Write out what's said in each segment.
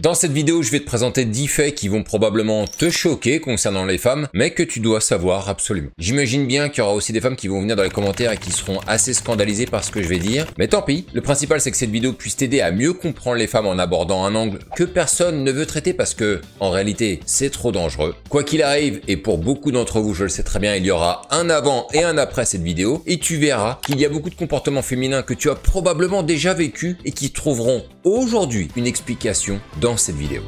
Dans cette vidéo, je vais te présenter 10 faits qui vont probablement te choquer concernant les femmes, mais que tu dois savoir absolument. J'imagine bien qu'il y aura aussi des femmes qui vont venir dans les commentaires et qui seront assez scandalisées par ce que je vais dire, mais tant pis. Le principal, c'est que cette vidéo puisse t'aider à mieux comprendre les femmes en abordant un angle que personne ne veut traiter parce que, en réalité, c'est trop dangereux. Quoi qu'il arrive, et pour beaucoup d'entre vous, je le sais très bien, il y aura un avant et un après cette vidéo, et tu verras qu'il y a beaucoup de comportements féminins que tu as probablement déjà vécu et qui trouveront aujourd'hui une explication dans cette vidéo.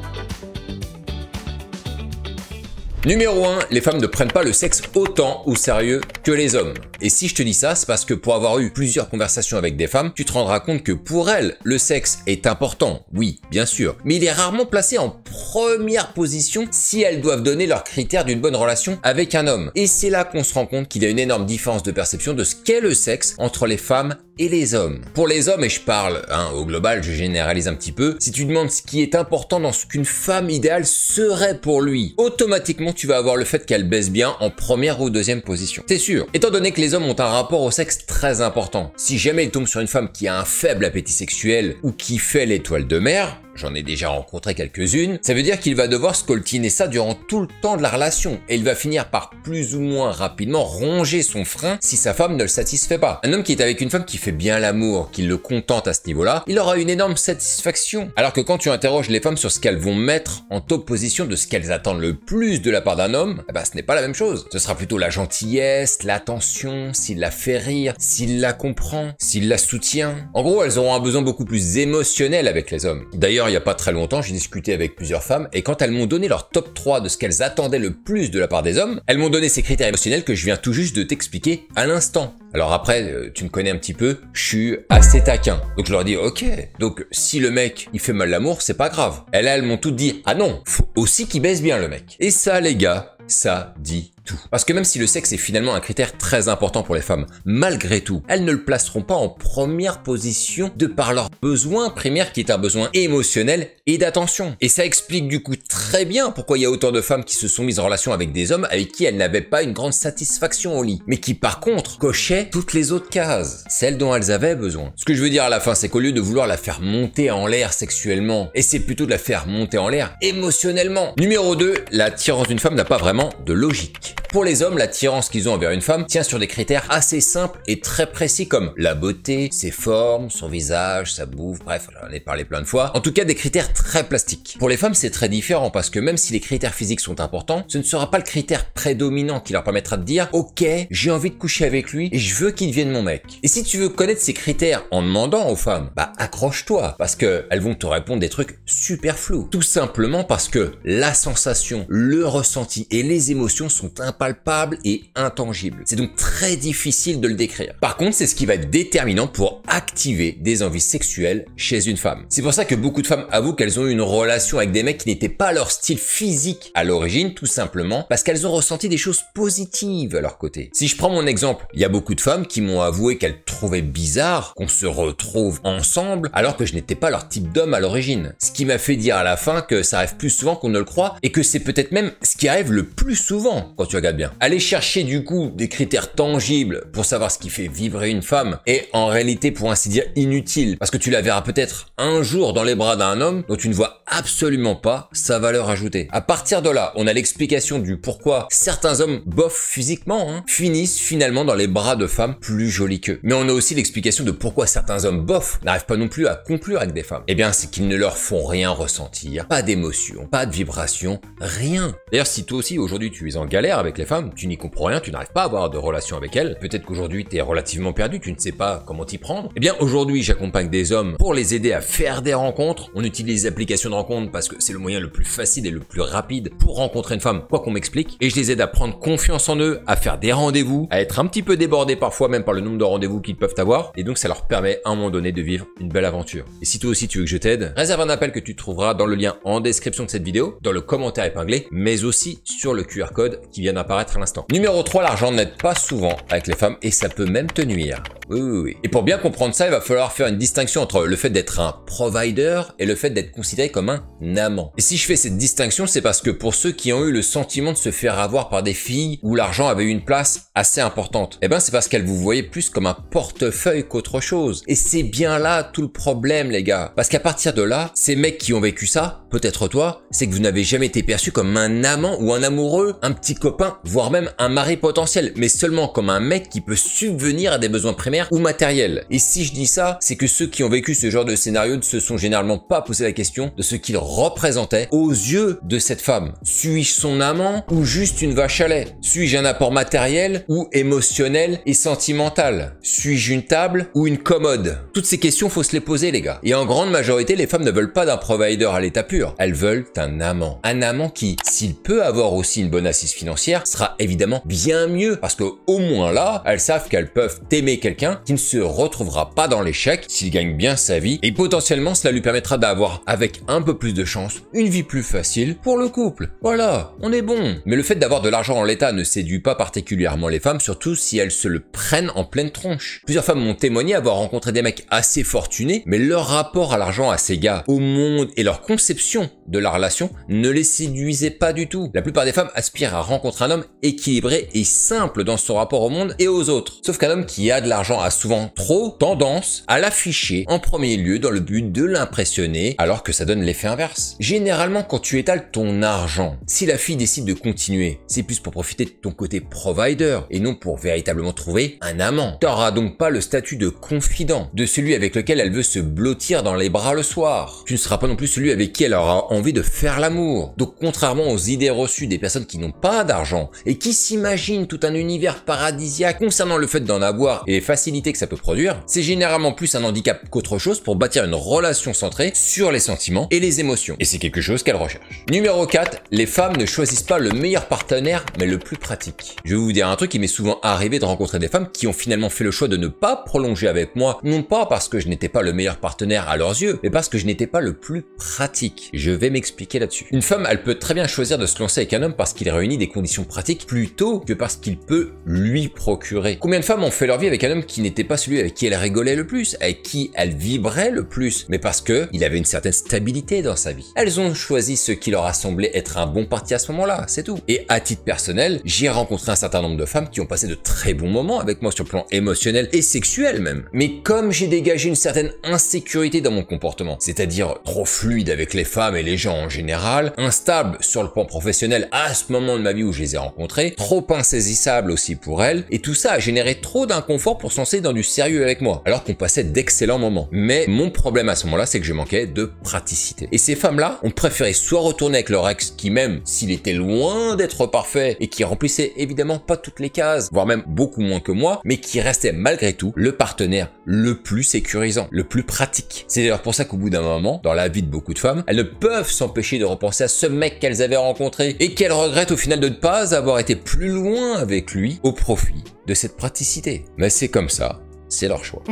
Numéro 1, les femmes ne prennent pas le sexe autant au sérieux que les hommes. Et si je te dis ça, c'est parce que pour avoir eu plusieurs conversations avec des femmes, tu te rendras compte que pour elles, le sexe est important, oui, bien sûr, mais il est rarement placé en première position si elles doivent donner leurs critères d'une bonne relation avec un homme. Et c'est là qu'on se rend compte qu'il y a une énorme différence de perception de ce qu'est le sexe entre les femmes et les hommes. Pour les hommes, et je parle au global, je généralise un petit peu, si tu demandes ce qui est important dans ce qu'une femme idéale serait pour lui, automatiquement tu vas avoir le fait qu'elle baisse bien en première ou deuxième position. C'est sûr. Étant donné que les hommes ont un rapport au sexe très important, si jamais ils tombent sur une femme qui a un faible appétit sexuel ou qui fait l'étoile de mer, j'en ai déjà rencontré quelques-unes, ça veut dire qu'il va devoir scoltiner ça durant tout le temps de la relation et il va finir par plus ou moins rapidement ronger son frein si sa femme ne le satisfait pas. Un homme qui est avec une femme qui fait bien l'amour, qui le contente à ce niveau-là, il aura une énorme satisfaction. Alors que quand tu interroges les femmes sur ce qu'elles vont mettre en top position de ce qu'elles attendent le plus de la part d'un homme, ce n'est pas la même chose. Ce sera plutôt la gentillesse, l'attention, s'il la fait rire, s'il la comprend, s'il la soutient. En gros, elles auront un besoin beaucoup plus émotionnel avec les hommes. D'ailleurs, il n'y a pas très longtemps, j'ai discuté avec plusieurs femmes et quand elles m'ont donné leur top 3 de ce qu'elles attendaient le plus de la part des hommes, elles m'ont donné ces critères émotionnels que je viens tout juste de t'expliquer à l'instant. Alors après, tu me connais un petit peu, je suis assez taquin. Donc je leur dis, ok, donc si le mec, il fait mal l'amour, c'est pas grave. Elles m'ont toutes dit, ah non, faut aussi qu'il baisse bien le mec. Et ça, les gars, ça dit tout. Parce que même si le sexe est finalement un critère très important pour les femmes, malgré tout, elles ne le placeront pas en première position de par leur besoin primaire qui est un besoin émotionnel et d'attention. Et ça explique du coup très bien pourquoi il y a autant de femmes qui se sont mises en relation avec des hommes avec qui elles n'avaient pas une grande satisfaction au lit, mais qui par contre cochaient toutes les autres cases, celles dont elles avaient besoin. Ce que je veux dire à la fin, c'est qu'au lieu de vouloir la faire monter en l'air sexuellement, essaie plutôt de la faire monter en l'air émotionnellement. Numéro 2, l'attirance d'une femme n'a pas vraiment de logique. Pour les hommes, l'attirance qu'ils ont envers une femme tient sur des critères assez simples et très précis comme la beauté, ses formes, son visage, sa bouffe, bref, j'en ai parlé plein de fois. En tout cas, des critères très plastiques. Pour les femmes, c'est très différent parce que même si les critères physiques sont importants, ce ne sera pas le critère prédominant qui leur permettra de dire « Ok, j'ai envie de coucher avec lui et je veux qu'il devienne mon mec ». Et si tu veux connaître ces critères en demandant aux femmes, accroche-toi parce que elles vont te répondre des trucs super flous. Tout simplement parce que la sensation, le ressenti et les émotions sont impalpables et intangibles. C'est donc très difficile de le décrire. Par contre, c'est ce qui va être déterminant pour activer des envies sexuelles chez une femme. C'est pour ça que beaucoup de femmes avouent qu'elles ont eu une relation avec des mecs qui n'étaient pas leur style physique à l'origine, tout simplement parce qu'elles ont ressenti des choses positives à leur côté. Si je prends mon exemple, il y a beaucoup de femmes qui m'ont avoué qu'elles trouvaient bizarre qu'on se retrouve ensemble alors que je n'étais pas leur type d'homme à l'origine. Ce qui m'a fait dire à la fin que ça arrive plus souvent qu'on ne le croit et que c'est peut-être même ce qui arrive le plus souvent quand tu regardes bien. Aller chercher du coup des critères tangibles pour savoir ce qui fait vibrer une femme est en réalité pour ainsi dire inutile parce que tu la verras peut-être un jour dans les bras d'un homme dont tu ne vois absolument pas sa valeur ajoutée. À partir de là, on a l'explication du pourquoi certains hommes bof physiquement finissent finalement dans les bras de femmes plus jolies qu'eux. Mais on a aussi l'explication de pourquoi certains hommes bof n'arrivent pas non plus à conclure avec des femmes. Eh bien, c'est qu'ils ne leur font rien ressentir, pas d'émotion, pas de vibration, rien. D'ailleurs, si toi aussi aujourd'hui tu es en galère avec les femmes, tu n'y comprends rien, tu n'arrives pas à avoir de relation avec elles, peut-être qu'aujourd'hui tu es relativement perdu, tu ne sais pas comment t'y prendre, eh bien aujourd'hui j'accompagne des hommes pour les aider à faire des rencontres. On utilise les applications de rencontres parce que c'est le moyen le plus facile et le plus rapide pour rencontrer une femme, quoi qu'on m'explique, et je les aide à prendre confiance en eux, à faire des rendez-vous, à être un petit peu débordés parfois même par le nombre de rendez-vous qu'ils peuvent avoir, et donc ça leur permet à un moment donné de vivre une belle aventure. Et si toi aussi tu veux que je t'aide, réserve un appel que tu trouveras dans le lien en description de cette vidéo, dans le commentaire épinglé, mais aussi sur le QR code qui vient d'apparaître apparaître à l'instant. Numéro 3, l'argent n'aide pas souvent avec les femmes et ça peut même te nuire. Oui. Et pour bien comprendre ça, il va falloir faire une distinction entre le fait d'être un provider et le fait d'être considéré comme un amant. Et si je fais cette distinction, c'est parce que pour ceux qui ont eu le sentiment de se faire avoir par des filles où l'argent avait eu une place assez importante, eh ben c'est parce qu'elles vous voyaient plus comme un portefeuille qu'autre chose. Et c'est bien là tout le problème, les gars. Parce qu'à partir de là, ces mecs qui ont vécu ça, peut-être toi, c'est que vous n'avez jamais été perçu comme un amant ou un amoureux, un petit copain, voire même un mari potentiel, mais seulement comme un mec qui peut subvenir à des besoins primaires ou matériels. Et si je dis ça, c'est que ceux qui ont vécu ce genre de scénario ne se sont généralement pas posé la question de ce qu'il représentait aux yeux de cette femme. Suis-je son amant ou juste une vache à lait? Suis-je un apport matériel ou émotionnel et sentimental? Suis-je une table ou une commode? Toutes ces questions, faut se les poser, les gars. Et en grande majorité, les femmes ne veulent pas d'un provider à l'état pur. Elles veulent un amant. Un amant qui, s'il peut avoir aussi une bonne assise financière, sera évidemment bien mieux parce que au moins là, elles savent qu'elles peuvent aimer quelqu'un qui ne se retrouvera pas dans l'échec s'il gagne bien sa vie et potentiellement cela lui permettra d'avoir, avec un peu plus de chance, une vie plus facile pour le couple. Voilà, on est bon. Mais le fait d'avoir de l'argent en l'état ne séduit pas particulièrement les femmes, surtout si elles se le prennent en pleine tronche. Plusieurs femmes m'ont témoigné avoir rencontré des mecs assez fortunés, mais leur rapport à l'argent, à ces gars, au monde et leur conception de la relation ne les séduisait pas du tout. La plupart des femmes aspirent à rencontrer un homme équilibré et simple dans son rapport au monde et aux autres. Sauf qu'un homme qui a de l'argent a souvent trop tendance à l'afficher en premier lieu dans le but de l'impressionner, alors que ça donne l'effet inverse. Généralement, quand tu étales ton argent, si la fille décide de continuer, c'est plus pour profiter de ton côté provider et non pour véritablement trouver un amant. T'auras donc pas le statut de confident, de celui avec lequel elle veut se blottir dans les bras le soir. Tu ne seras pas non plus celui avec qui elle aura envie de faire l'amour. Donc contrairement aux idées reçues des personnes qui n'ont pas d'argent et qui s'imaginent tout un univers paradisiaque concernant le fait d'en avoir et les facilités que ça peut produire, c'est généralement plus un handicap qu'autre chose pour bâtir une relation centrée sur les sentiments et les émotions. Et c'est quelque chose qu'elles recherchent. Numéro 4, les femmes ne choisissent pas le meilleur partenaire, mais le plus pratique. Je vais vous dire un truc, il m'est souvent arrivé de rencontrer des femmes qui ont finalement fait le choix de ne pas prolonger avec moi, non pas parce que je n'étais pas le meilleur partenaire à leurs yeux, mais parce que je n'étais pas le plus pratique. Je vais m'expliquer là-dessus. Une femme, elle peut très bien choisir de se lancer avec un homme parce qu'il réunit des conditions pratiques plutôt que parce qu'il peut lui procurer. Combien de femmes ont fait leur vie avec un homme qui n'était pas celui avec qui elle rigolait le plus, avec qui elle vibrait le plus, mais parce que il avait une certaine stabilité dans sa vie. Elles ont choisi ce qui leur a semblé être un bon parti à ce moment-là, c'est tout. Et à titre personnel, j'ai rencontré un certain nombre de femmes qui ont passé de très bons moments avec moi sur le plan émotionnel et sexuel même. Mais comme j'ai dégagé une certaine insécurité dans mon comportement, c'est-à-dire trop fluide avec les femmes et les gens en général, instable sur le plan professionnel à ce moment de ma vie où je les ai rencontrées, trop insaisissable aussi pour elles, et tout ça a généré trop d'inconfort pour se lancer dans du sérieux avec moi, alors qu'on passait d'excellents moments. Mais mon problème à ce moment-là, c'est que je manquais de praticité. Et ces femmes-là ont préféré soit retourner avec leur ex qui, même s'il était loin d'être parfait et qui remplissait évidemment pas toutes les cases, voire même beaucoup moins que moi, mais qui restait malgré tout le partenaire le plus sécurisant, le plus pratique. C'est d'ailleurs pour ça qu'au bout d'un moment, dans la vie de beaucoup de femmes, elles ne peuvent s'empêcher de repenser à ce mec qu'elles avaient rencontré et qu'elles regrettent au final de ne pas avoir été plus loin avec lui au profit de cette praticité. Mais c'est comme ça. C'est leur choix.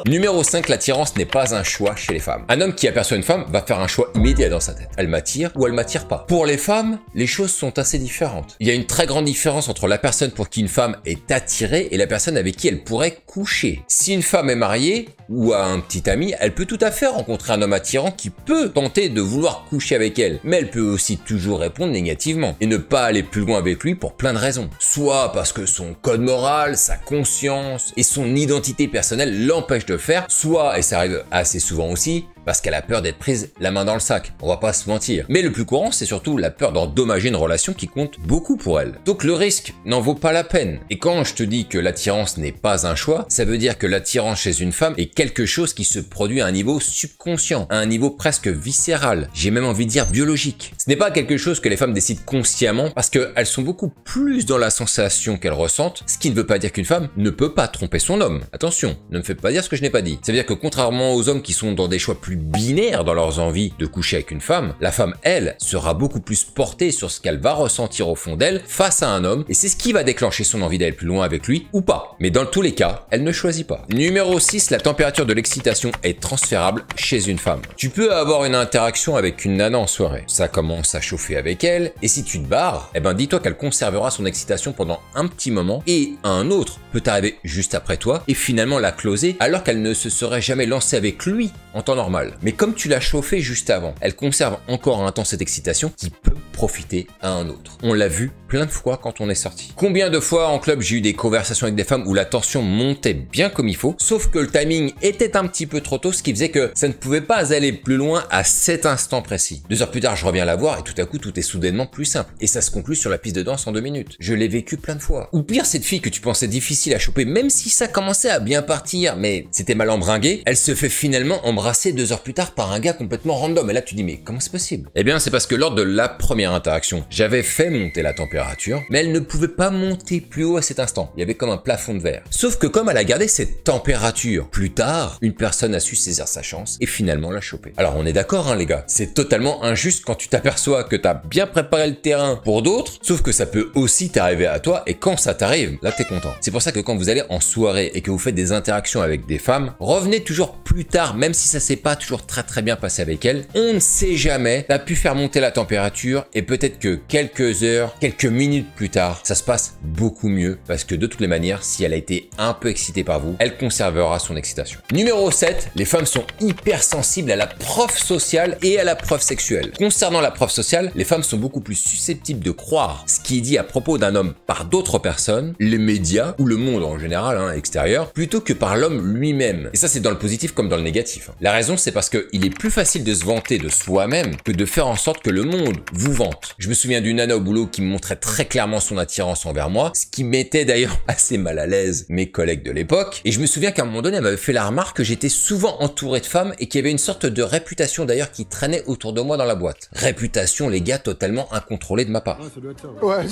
Numéro 5, l'attirance n'est pas un choix chez les femmes. Un homme qui aperçoit une femme va faire un choix immédiat dans sa tête. Elle m'attire ou elle m'attire pas. Pour les femmes, les choses sont assez différentes. Il y a une très grande différence entre la personne pour qui une femme est attirée et la personne avec qui elle pourrait coucher. Si une femme est mariée ou a un petit ami, elle peut tout à fait rencontrer un homme attirant qui peut tenter de vouloir coucher avec elle. Mais elle peut aussi toujours répondre négativement et ne pas aller plus loin avec lui pour plein de raisons. Soit parce que son code moral, sa conscience et son identité personnelle l'empêche de le faire, soit, et ça arrive assez souvent aussi, parce qu'elle a peur d'être prise la main dans le sac, on va pas se mentir. Mais le plus courant, c'est surtout la peur d'endommager une relation qui compte beaucoup pour elle. Donc le risque n'en vaut pas la peine. Et quand je te dis que l'attirance n'est pas un choix, ça veut dire que l'attirance chez une femme est quelque chose qui se produit à un niveau subconscient, à un niveau presque viscéral, j'ai même envie de dire biologique. Ce n'est pas quelque chose que les femmes décident consciemment parce qu'elles sont beaucoup plus dans la sensation qu'elles ressentent, ce qui ne veut pas dire qu'une femme ne peut pas tromper son homme. Attention, ne me faites pas dire ce que je n'ai pas dit. Ça veut dire que contrairement aux hommes qui sont dans des choix plus plus binaires dans leurs envies de coucher avec une femme, la femme, elle, sera beaucoup plus portée sur ce qu'elle va ressentir au fond d'elle face à un homme, et c'est ce qui va déclencher son envie d'aller plus loin avec lui ou pas. Mais dans tous les cas, elle ne choisit pas. Numéro 6, la température de l'excitation est transférable chez une femme. Tu peux avoir une interaction avec une nana en soirée. Ça commence à chauffer avec elle, et si tu te barres, eh ben dis-toi qu'elle conservera son excitation pendant un petit moment, et un autre peut arriver juste après toi, et finalement la closer, alors qu'elle ne se serait jamais lancée avec lui en temps normal. Mais comme tu l'as chauffé juste avant, elle conserve encore un temps cette excitation qui peut profiter à un autre. On l'a vu plein de fois quand on est sorti. Combien de fois en club j'ai eu des conversations avec des femmes où la tension montait bien comme il faut, sauf que le timing était un petit peu trop tôt, ce qui faisait que ça ne pouvait pas aller plus loin à cet instant précis. 2 heures plus tard, je reviens la voir et tout à coup, tout est soudainement plus simple. Et ça se conclut sur la piste de danse en 2 minutes. Je l'ai vécu plein de fois. Ou pire, cette fille que tu pensais difficile à choper, même si ça commençait à bien partir, mais c'était mal embringué, elle se fait finalement embrasser 2 heures plus tard par un gars complètement random. Et là, tu dis, mais comment c'est possible? Eh bien, c'est parce que lors de la première interaction, j'avais fait monter la température, mais elle ne pouvait pas monter plus haut à cet instant. Il y avait comme un plafond de verre. Sauf que comme elle a gardé cette température, plus tard, une personne a su saisir sa chance et finalement la choper. Alors, on est d'accord, hein, les gars, c'est totalement injuste quand tu t'aperçois que t'as bien préparé le terrain pour d'autres, sauf que ça peut aussi t'arriver à toi, et quand ça t'arrive, là, t'es content. C'est pour ça que quand vous allez en soirée et que vous faites des interactions avec des femmes, revenez toujours plus tard, même si ça s'est pas toujours très bien passé avec elles. On ne sait jamais, t'as pu faire monter la température et peut-être que quelques heures, quelques minutes plus tard, ça se passe beaucoup mieux parce que de toutes les manières, si elle a été un peu excitée par vous, elle conservera son excitation. Numéro 7, les femmes sont hypersensibles à la preuve sociale et à la preuve sexuelle. Concernant la preuve sociale, les femmes sont beaucoup plus susceptibles de croire ce qui est dit à propos d'un homme par d'autres personnes, les médias ou le monde en général, hein, extérieur, plutôt que par l'homme lui-même. Et ça, c'est dans le positif comme dans le négatif. La raison, c'est parce qu'il est plus facile de se vanter de soi-même que de faire en sorte que le monde vous vante. Je me souviens d'une nana au boulot qui me montrait très clairement son attirance envers moi, ce qui mettait d'ailleurs assez mal à l'aise mes collègues de l'époque. Et je me souviens qu'à un moment donné, elle m'avait fait la remarque que j'étais souvent entouré de femmes et qu'il y avait une sorte de réputation d'ailleurs qui traînait autour de moi dans la boîte. Réputation, les gars, totalement incontrôlée de ma part. Ouais, ça doit être ça. Ouais.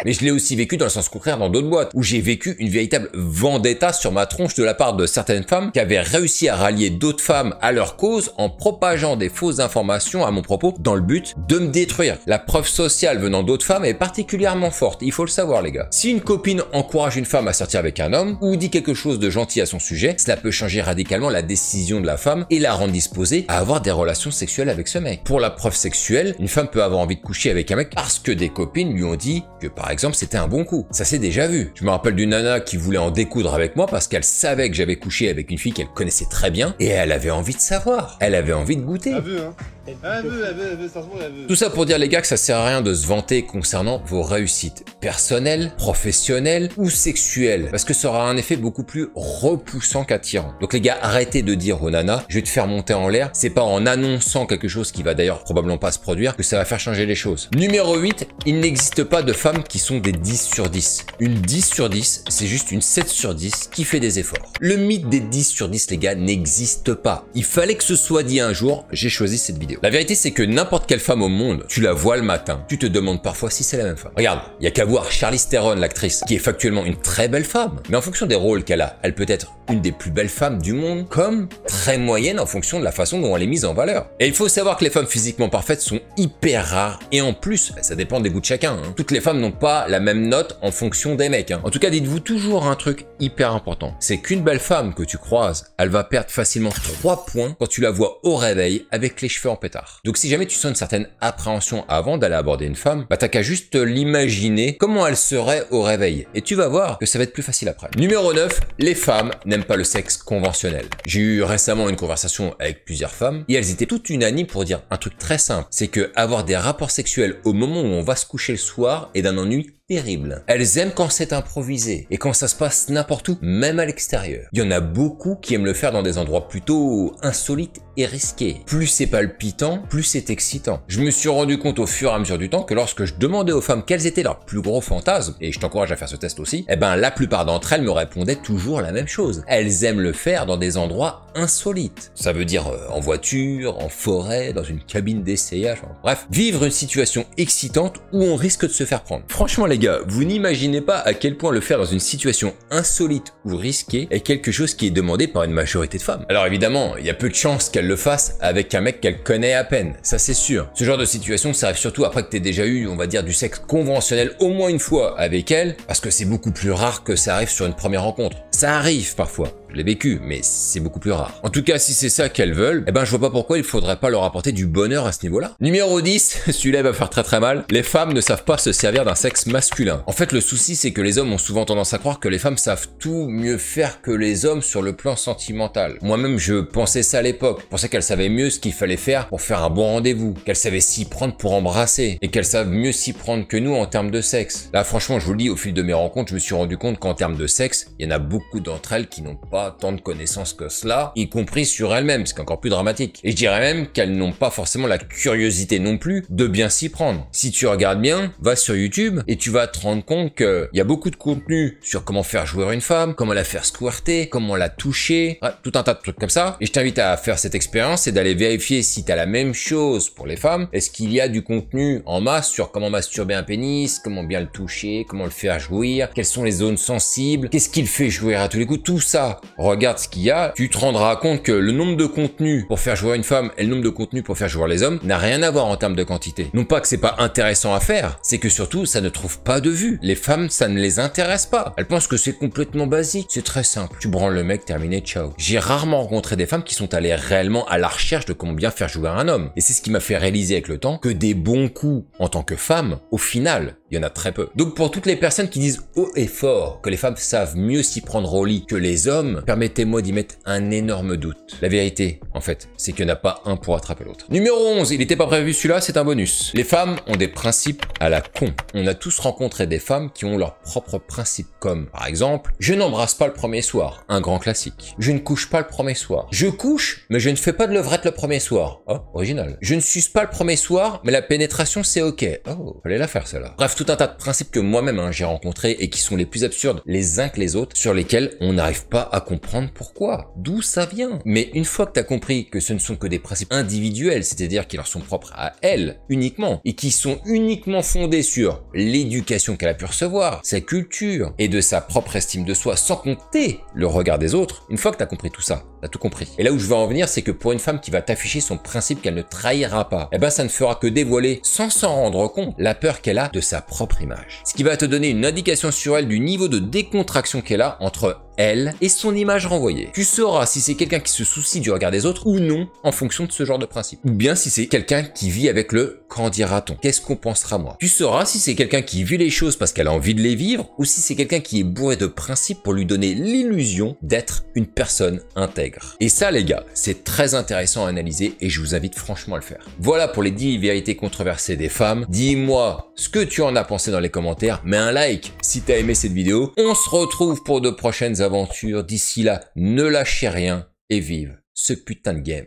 Mais je l'ai aussi vécu dans le sens contraire dans d'autres boîtes, où j'ai vécu une véritable vendetta sur ma tronche de la part de certaines femmes qui avaient réussi à rallier d'autres femmes à leur cause en propageant des fausses informations à mon propos dans le but de me détruire. La preuve sociale venant d'autres femmes est particulièrement forte, il faut le savoir les gars. Si une copine encourage une femme à sortir avec un homme ou dit quelque chose de gentil à son sujet, cela peut changer radicalement la décision de la femme et la rendre disposée à avoir des relations sexuelles avec ce mec. Pour la preuve sexuelle, une femme peut avoir envie de coucher avec un mec parce que des copines lui ont dit que par exemple c'était un bon coup. Ça s'est déjà vu. Je me rappelle d'une nana qui voulait en découdre avec moi parce qu'elle savait que j'avais couché avec une fille qu'elle connaissait très bien et elle avait envie de savoir. Elle avait envie de goûter. Elle veut, hein. Elle veut, ça se voit, elle veut. Tout ça pour dire les gars que ça sert à rien de se vanter concernant vos réussites personnelles, professionnelles ou sexuelles parce que ça aura un effet beaucoup plus repoussant qu'attirant. Donc les gars, arrêtez de dire aux nanas, je vais te faire monter en l'air. C'est pas en annonçant quelque chose qui va d'ailleurs probablement pas se produire que ça va faire changer les choses. Numéro 8, il n'existe pas de femmes qui sont des 10 sur 10. Une 10 sur 10, c'est juste une 7 sur 10 qui fait des efforts. Le mythe des 10 sur 10 les gars n'existe pas. Il fallait que ce soit dit un jour, j'ai choisi cette vidéo. La vérité c'est que n'importe quelle femme au monde, tu la vois le matin, tu te demandes parfois si c'est la même femme. Regarde, il y a qu'à voir Charlize Theron, l'actrice, qui est factuellement une très belle femme, mais en fonction des rôles qu'elle a, elle peut être une des plus belles femmes du monde, comme très moyenne en fonction de la façon dont elle est mise en valeur. Et il faut savoir que les femmes physiquement parfaites sont hyper rares, et en plus, ça dépend des goûts de chacun. Hein. Toutes les femmes n'ont pas la même note en fonction des mecs. Hein. En tout cas, dites-vous toujours un truc hyper important, c'est qu'une belle femme que tu croises, elle va perdre facilement 3 points quand tu la vois au réveil avec les cheveux en pétard. Donc si jamais tu sens une certaine appréhension avant d'aller aborder une femme, bah t'as qu'à juste l'imaginer comment elle serait au réveil, et tu vas voir que ça va être plus facile après. Numéro 9, les femmes n'aiment pas le sexe conventionnel. J'ai eu récemment une conversation avec plusieurs femmes, et elles étaient toutes unanimes pour dire un truc très simple, c'est que avoir des rapports sexuels au moment où on va se coucher le soir est d'un ennui terrible. Elles aiment quand c'est improvisé et quand ça se passe n'importe où, même à l'extérieur. Il y en a beaucoup qui aiment le faire dans des endroits plutôt insolites et risqués. Plus c'est palpitant, plus c'est excitant. Je me suis rendu compte au fur et à mesure du temps que lorsque je demandais aux femmes quels étaient leurs plus gros fantasmes, et je t'encourage à faire ce test aussi, eh ben la plupart d'entre elles me répondaient toujours la même chose. Elles aiment le faire dans des endroits insolites. Ça veut dire en voiture, en forêt, dans une cabine d'essayage, bref, vivre une situation excitante où on risque de se faire prendre. Franchement les gars, vous n'imaginez pas à quel point le faire dans une situation insolite ou risquée est quelque chose qui est demandé par une majorité de femmes. Alors évidemment, il y a peu de chances qu'elles qu'elle le fasse avec un mec qu'elle connaît à peine, ça c'est sûr. Ce genre de situation, ça arrive surtout après que t'aies déjà eu, on va dire, du sexe conventionnel au moins une fois avec elle, parce que c'est beaucoup plus rare que ça arrive sur une première rencontre. Ça arrive parfois. Je l'ai vécu, mais c'est beaucoup plus rare. En tout cas, si c'est ça qu'elles veulent, eh ben je vois pas pourquoi il faudrait pas leur apporter du bonheur à ce niveau-là. Numéro 10, celui-là va faire très mal. Les femmes ne savent pas se servir d'un sexe masculin. En fait, le souci, c'est que les hommes ont souvent tendance à croire que les femmes savent tout mieux faire que les hommes sur le plan sentimental. Moi-même, je pensais ça à l'époque. Je pensais qu'elles savaient mieux ce qu'il fallait faire pour faire un bon rendez-vous, qu'elles savaient s'y prendre pour embrasser, et qu'elles savent mieux s'y prendre que nous en termes de sexe. Là, franchement, je vous le dis, au fil de mes rencontres, je me suis rendu compte qu'en termes de sexe, il y en a beaucoup d'entre elles qui n'ont pas tant de connaissances que cela, y compris sur elles-mêmes, ce qui est encore plus dramatique. Et je dirais même qu'elles n'ont pas forcément la curiosité non plus de bien s'y prendre. Si tu regardes bien, va sur YouTube et tu vas te rendre compte qu'il y a beaucoup de contenu sur comment faire jouer une femme, comment la faire squirter, comment la toucher, tout un tas de trucs comme ça. Et je t'invite à faire cette expérience et d'aller vérifier si tu as la même chose pour les femmes. Est-ce qu'il y a du contenu en masse sur comment masturber un pénis, comment bien le toucher, comment le faire jouir, quelles sont les zones sensibles, qu'est-ce qu'il fait jouir à tous les coups, tout ça. Regarde ce qu'il y a, tu te rendras compte que le nombre de contenus pour faire jouer une femme et le nombre de contenus pour faire jouer les hommes n'a rien à voir en termes de quantité. Non pas que c'est pas intéressant à faire, c'est que surtout ça ne trouve pas de vue. Les femmes, ça ne les intéresse pas. Elles pensent que c'est complètement basique. C'est très simple. Tu branles le mec, terminé, ciao. J'ai rarement rencontré des femmes qui sont allées réellement à la recherche de comment bien faire jouer un homme. Et c'est ce qui m'a fait réaliser avec le temps que des bons coups en tant que femme, au final, il y en a très peu. Donc pour toutes les personnes qui disent haut et fort que les femmes savent mieux s'y prendre au lit que les hommes, permettez-moi d'y mettre un énorme doute. La vérité, en fait, c'est qu'il n'y en a pas un pour attraper l'autre. Numéro 11, il n'était pas prévu celui-là, c'est un bonus. Les femmes ont des principes à la con. On a tous rencontré des femmes qui ont leurs propres principes, comme par exemple, je n'embrasse pas le premier soir, un grand classique. Je ne couche pas le premier soir. Je couche, mais je ne fais pas de levrette le premier soir. Oh, original. Je ne suce pas le premier soir, mais la pénétration c'est ok. Oh, fallait la faire celle-là. Bref, tout un tas de principes que moi-même j'ai rencontrés et qui sont les plus absurdes les uns que les autres, sur lesquels on n'arrive pas à comprendre pourquoi, d'où ça vient. Mais une fois que tu as compris que ce ne sont que des principes individuels, c'est-à-dire qui leur sont propres à elles uniquement, et qui sont uniquement fondés sur l'éducation qu'elle a pu recevoir, sa culture, et de sa propre estime de soi, sans compter le regard des autres, une fois que tu as compris tout ça, tu as tout compris. Et là où je veux en venir, c'est que pour une femme qui va t'afficher son principe qu'elle ne trahira pas, eh ben ça ne fera que dévoiler, sans s'en rendre compte, la peur qu'elle a de sa propre image. Ce qui va te donner une indication sur elle du niveau de décontraction qu'elle a entre elle et son image renvoyée. Tu sauras si c'est quelqu'un qui se soucie du regard des autres ou non en fonction de ce genre de principe. Ou bien si c'est quelqu'un qui vit avec le « qu'en dira-t-on » ? Qu'est-ce qu'on pensera moi ? Tu sauras si c'est quelqu'un qui vit les choses parce qu'elle a envie de les vivre ou si c'est quelqu'un qui est bourré de principes pour lui donner l'illusion d'être une personne intègre. Et ça les gars, c'est très intéressant à analyser et je vous invite franchement à le faire. Voilà pour les 10 vérités controversées des femmes. Dis-moi ce que tu en as pensé dans les commentaires, mets un like si t'as aimé cette vidéo. On se retrouve pour de prochaines aventures. D'ici là, ne lâchez rien et vive ce putain de game.